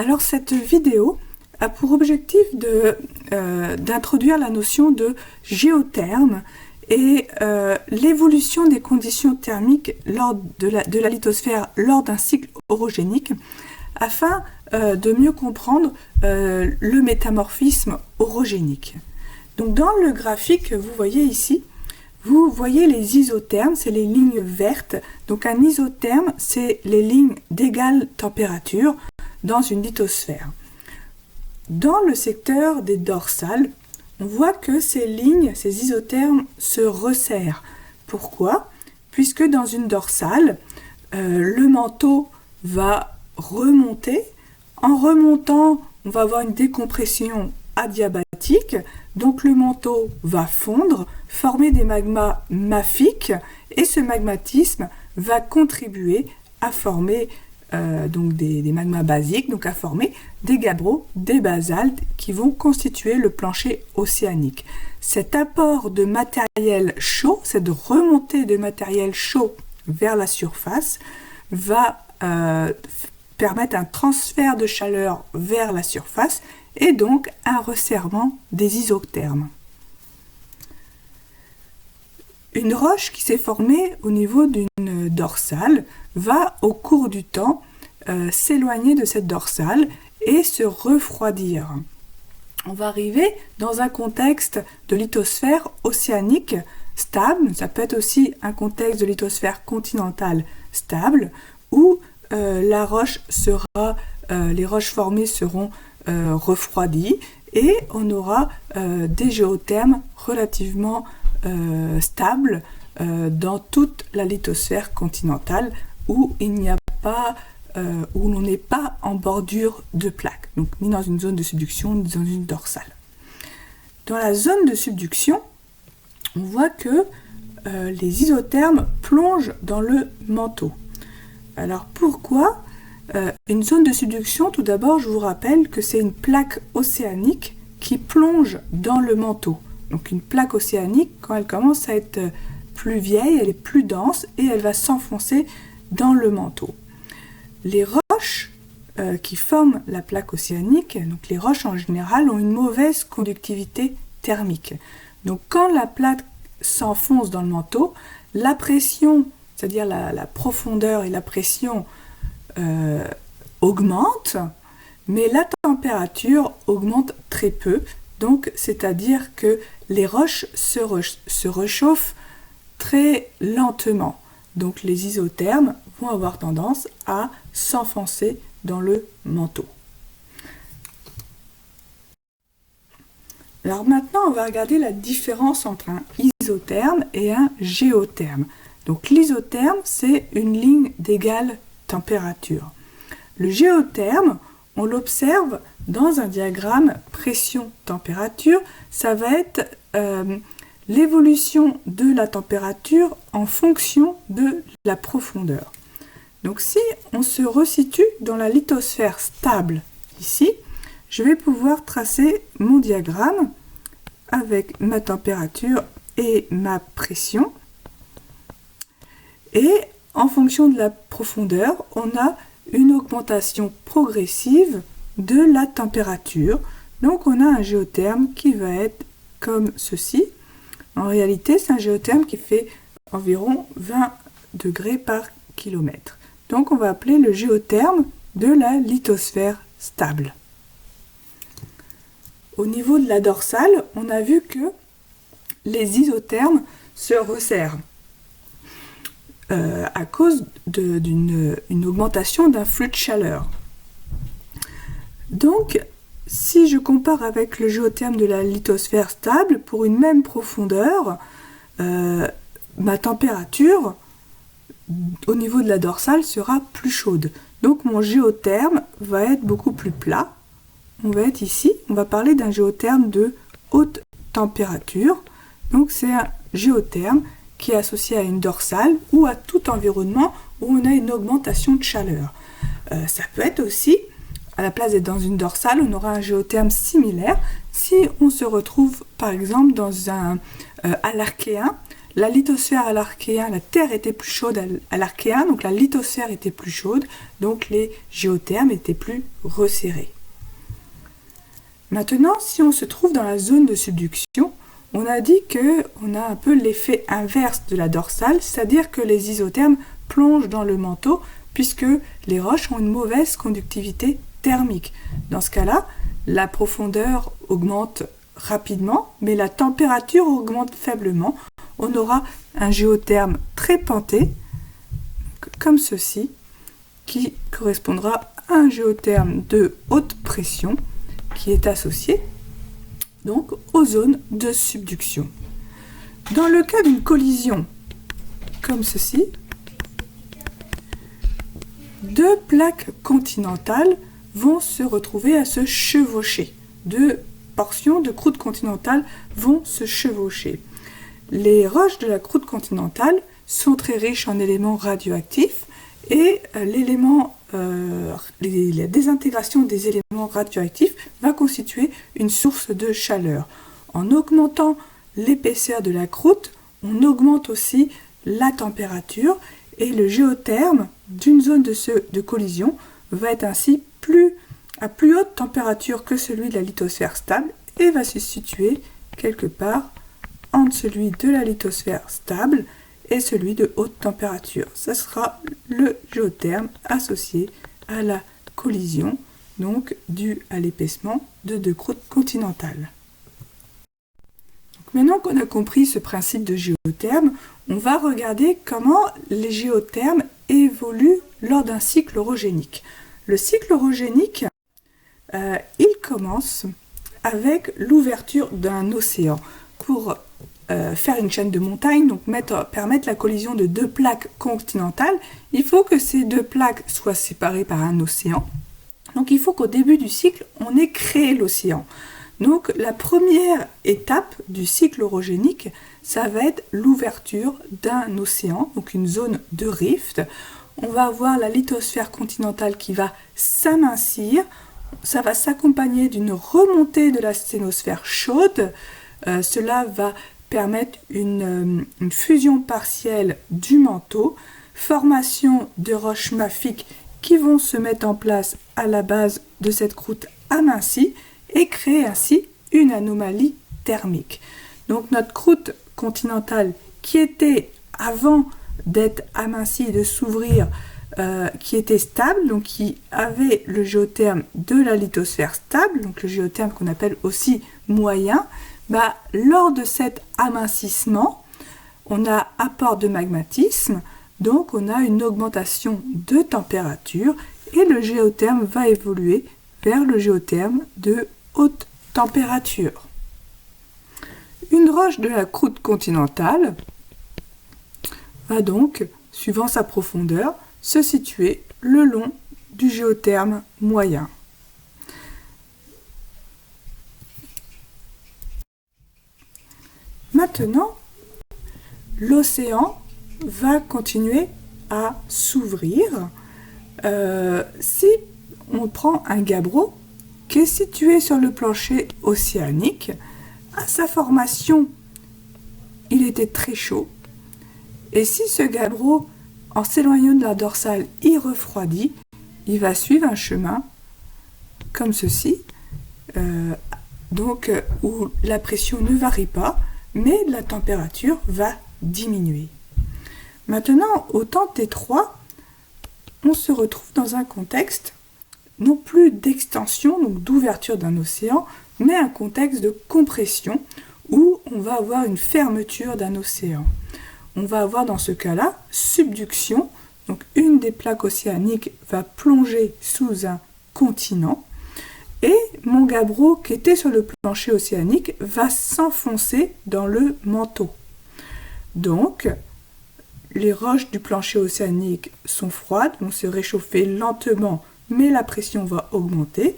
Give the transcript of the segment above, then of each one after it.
Alors cette vidéo a pour objectif d'introduire la notion de géotherme et l'évolution des conditions thermiques de la lithosphère lors d'un cycle orogénique afin de mieux comprendre le métamorphisme orogénique. Donc dans le graphique que vous voyez ici, vous voyez les isothermes, c'est les lignes vertes. Donc un isotherme, c'est les lignes d'égale température dans une lithosphère. Dans le secteur des dorsales, on voit que ces lignes, ces isothermes, se resserrent. Pourquoi? Puisque dans une dorsale, le manteau va remonter. En remontant, on va avoir une décompression adiabatique, donc le manteau va fondre, former des magmas mafiques, et ce magmatisme va contribuer à former donc des magmas basiques, donc à former des gabbros, des basaltes qui vont constituer le plancher océanique. Cet apport de matériel chaud, cette remontée de matériel chaud vers la surface, va permettre un transfert de chaleur vers la surface et donc un resserrement des isothermes. Une roche qui s'est formée au niveau d'une dorsale va au cours du temps s'éloigner de cette dorsale et se refroidir. On va arriver dans un contexte de lithosphère océanique stable, ça peut être aussi un contexte de lithosphère continentale stable, où la roche les roches formées seront refroidies et on aura des géothermes relativement stables dans toute la lithosphère continentale où il n'y a pas où l'on n'est pas en bordure de plaques, donc ni dans une zone de subduction ni dans une dorsale. Dans la zone de subduction, on voit que les isothermes plongent dans le manteau. Alors pourquoi une zone de subduction? Tout d'abord, je vous rappelle que c'est une plaque océanique qui plonge dans le manteau. Donc une plaque océanique, quand elle commence à être plus vieille, elle est plus dense et elle va s'enfoncer dans le manteau. Les roches qui forment la plaque océanique, donc les roches en général, ont une mauvaise conductivité thermique. Donc quand la plaque s'enfonce dans le manteau, la pression, c'est-à-dire la profondeur et la pression augmentent, mais la température augmente très peu. Donc, c'est-à-dire que les roches se réchauffent très lentement. Donc, les isothermes vont avoir tendance à s'enfoncer dans le manteau. Alors maintenant, on va regarder la différence entre un isotherme et un géotherme. Donc, l'isotherme, c'est une ligne d'égale température. Le géotherme, on l'observe dans un diagramme pression-température, ça va être l'évolution de la température en fonction de la profondeur. Donc si on se resitue dans la lithosphère stable ici, je vais pouvoir tracer mon diagramme avec ma température et ma pression. Et en fonction de la profondeur, on a une augmentation progressive de la température. Donc on a un géotherme qui va être comme ceci. En réalité, c'est un géotherme qui fait environ 20 degrés par kilomètre. Donc on va appeler le géotherme de la lithosphère stable. Au niveau de la dorsale, on a vu que les isothermes se resserrent à cause d'une augmentation d'un flux de chaleur. Donc, si je compare avec le géotherme de la lithosphère stable, pour une même profondeur, ma température au niveau de la dorsale sera plus chaude. Donc mon géotherme va être beaucoup plus plat. On va être ici, on va parler d'un géotherme de haute température. Donc c'est un géotherme qui est associé à une dorsale ou à tout environnement où on a une augmentation de chaleur. Ça peut être aussi, à la place d'être dans une dorsale, on aura un géotherme similaire si on se retrouve par exemple dans un à l'Archéen. la lithosphère à l'Archéen, la Terre était plus chaude à l'Archéen, donc la lithosphère était plus chaude, donc les géothermes étaient plus resserrés. Maintenant, si on se trouve dans la zone de subduction, on a dit qu'on a un peu l'effet inverse de la dorsale, c'est-à-dire que les isothermes plongent dans le manteau puisque les roches ont une mauvaise conductivité thermique. Dans ce cas-là, la profondeur augmente rapidement, mais la température augmente faiblement. On aura un géotherme très penté, comme ceci, qui correspondra à un géotherme de haute pression qui est associé donc aux zones de subduction. Dans le cas d'une collision comme ceci, deux plaques continentales vont se retrouver à se chevaucher. Deux portions de croûte continentale vont se chevaucher. Les roches de la croûte continentale sont très riches en éléments radioactifs et la désintégration des éléments radioactifs va constituer une source de chaleur. En augmentant l'épaisseur de la croûte, on augmente aussi la température et le géotherme d'une zone de collision va être ainsi à plus haute température que celui de la lithosphère stable et va se situer quelque part entre celui de la lithosphère stable et celui de haute température. Ce sera le géotherme associé à la collision, donc due à l'épaissement de deux croûtes continentales. Donc maintenant qu'on a compris ce principe de géotherme, on va regarder comment les géothermes évoluent lors d'un cycle orogénique. Le cycle orogénique, il commence avec l'ouverture d'un océan. Pour faire une chaîne de montagnes, donc permettre la collision de deux plaques continentales, il faut que ces deux plaques soient séparées par un océan. Donc il faut qu'au début du cycle, on ait créé l'océan. Donc la première étape du cycle orogénique, ça va être l'ouverture d'un océan, donc une zone de rift. On va avoir la lithosphère continentale qui va s'amincir. Ça va s'accompagner d'une remontée de la sténosphère chaude. Cela va permettre une fusion partielle du manteau, formation de roches mafiques qui vont se mettre en place à la base de cette croûte amincie et créer ainsi une anomalie thermique. Donc notre croûte continentale qui était avant d'être amincie et de s'ouvrir, qui était stable, donc qui avait le géotherme de la lithosphère stable, donc le géotherme qu'on appelle aussi moyen, lors de cet amincissement, on a apport de magmatisme, donc on a une augmentation de température et le géotherme va évoluer vers le géotherme de haute température. Une roche de la croûte continentale va donc, suivant sa profondeur, se situer le long du géotherme moyen. Maintenant, l'océan va continuer à s'ouvrir. Si on prend un gabbro qui est situé sur le plancher océanique, à sa formation, il était très chaud. Et si ce gabbro, en s'éloignant de la dorsale, y refroidit, il va suivre un chemin comme ceci, où la pression ne varie pas, mais la température va diminuer. Maintenant, au temps T3, on se retrouve dans un contexte non plus d'extension, donc d'ouverture d'un océan, mais un contexte de compression où on va avoir une fermeture d'un océan. On va avoir dans ce cas-là subduction, donc une des plaques océaniques va plonger sous un continent et mon gabbro qui était sur le plancher océanique va s'enfoncer dans le manteau. Donc, les roches du plancher océanique sont froides, vont se réchauffer lentement, mais la pression va augmenter.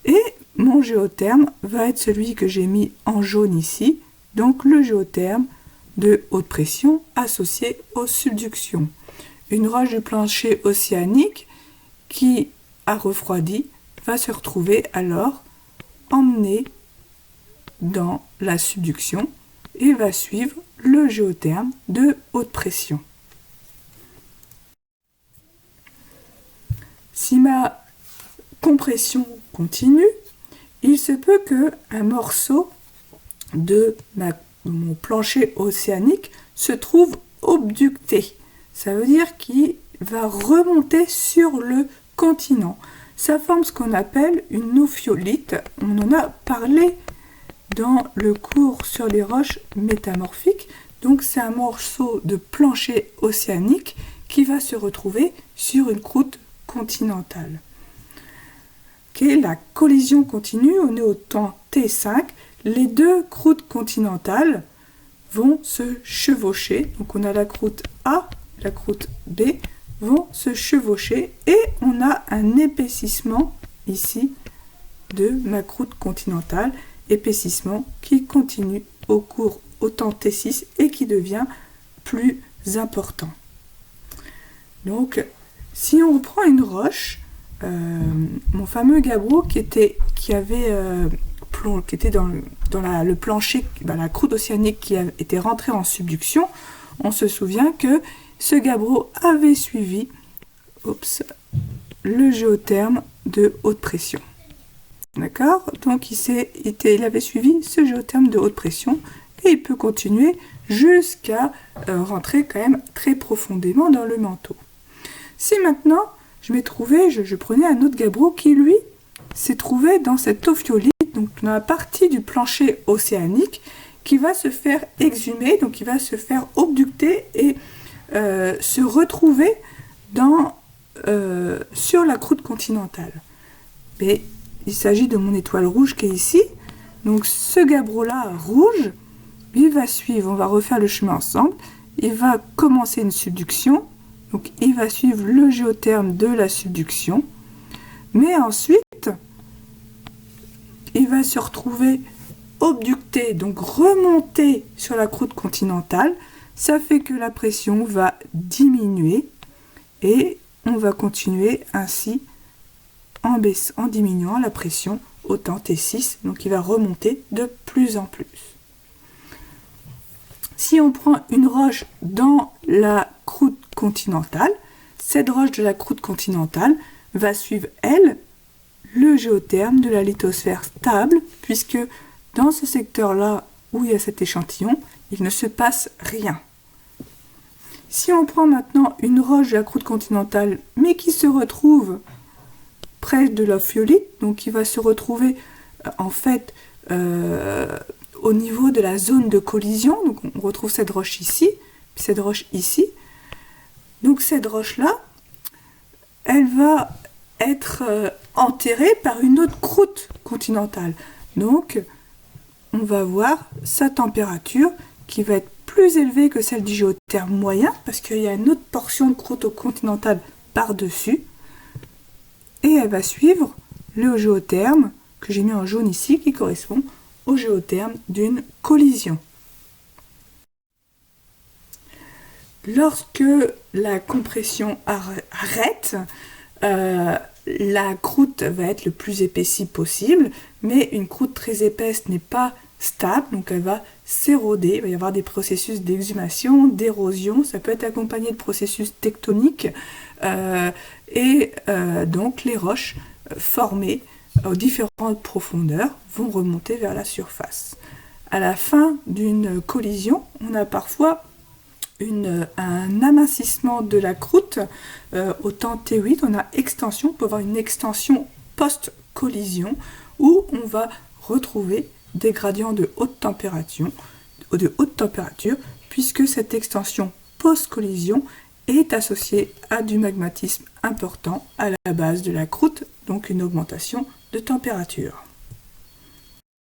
Et mon géotherme va être celui que j'ai mis en jaune ici, donc le géotherme de haute pression associé aux subductions. Une roche du plancher océanique qui a refroidi va se retrouver alors emmenée dans la subduction et va suivre le géotherme de haute pression. Si ma compression continue, il se peut qu'un morceau de mon plancher océanique se trouve obducté. Ça veut dire qu'il va remonter sur le continent. Ça forme ce qu'on appelle une ophiolite. On en a parlé dans le cours sur les roches métamorphiques. Donc c'est un morceau de plancher océanique qui va se retrouver sur une croûte continentale. Okay, la collision continue, on est au temps T5. Les deux croûtes continentales vont se chevaucher. Donc on a la croûte A, la croûte B vont se chevaucher et on a un épaississement ici de ma croûte continentale, épaississement qui continue au temps T6 et qui devient plus important. Donc si on prend une roche, mon fameux gabbro qui était dans le plancher, la croûte océanique qui était rentrée en subduction, on se souvient que ce gabbro avait suivi le géotherme de haute pression. D'accord? Donc il avait suivi ce géotherme de haute pression et il peut continuer jusqu'à rentrer quand même très profondément dans le manteau. Si maintenant je prenais un autre gabbro qui lui s'est trouvé dans cette ophiolite, donc dans la partie du plancher océanique qui va se faire exhumer, donc qui va se faire obducter et se retrouver sur la croûte continentale. Mais il s'agit de mon étoile rouge qui est ici. Donc ce gabbro-là rouge, il va suivre, on va refaire le chemin ensemble, il va commencer une subduction, donc il va suivre le géotherme de la subduction, mais ensuite il va se retrouver obducté, donc remonter sur la croûte continentale. Ça fait que la pression va diminuer et on va continuer ainsi en diminuant la pression au temps T6, donc il va remonter de plus en plus. Si on prend une roche dans la croûte continentale, cette roche de la croûte continentale va suivre, elle, le géotherme de la lithosphère stable, puisque dans ce secteur-là où il y a cet échantillon, il ne se passe rien. Si on prend maintenant une roche de la croûte continentale, mais qui se retrouve près de l'ophiolite, donc qui va se retrouver en fait au niveau de la zone de collision, donc on retrouve cette roche ici, puis cette roche ici. Donc cette roche-là, elle va être enterrée par une autre croûte continentale. Donc on va voir sa température qui va être plus élevée que celle du géotherme moyen, parce qu'il y a une autre portion de croûte continentale par-dessus, et elle va suivre le géotherme que j'ai mis en jaune ici, qui correspond au géotherme d'une collision. Lorsque la compression arrête, la croûte va être le plus épaissie possible, mais une croûte très épaisse n'est pas stable, donc elle va s'éroder, il va y avoir des processus d'exhumation, d'érosion, ça peut être accompagné de processus tectoniques, donc les roches formées aux différentes profondeurs vont remonter vers la surface. À la fin d'une collision, on a parfois un amincissement de la croûte au temps T8, on a extension, on peut avoir une extension post-collision où on va retrouver des gradients de haute température puisque cette extension post-collision est associée à du magmatisme important à la base de la croûte, donc une augmentation de température.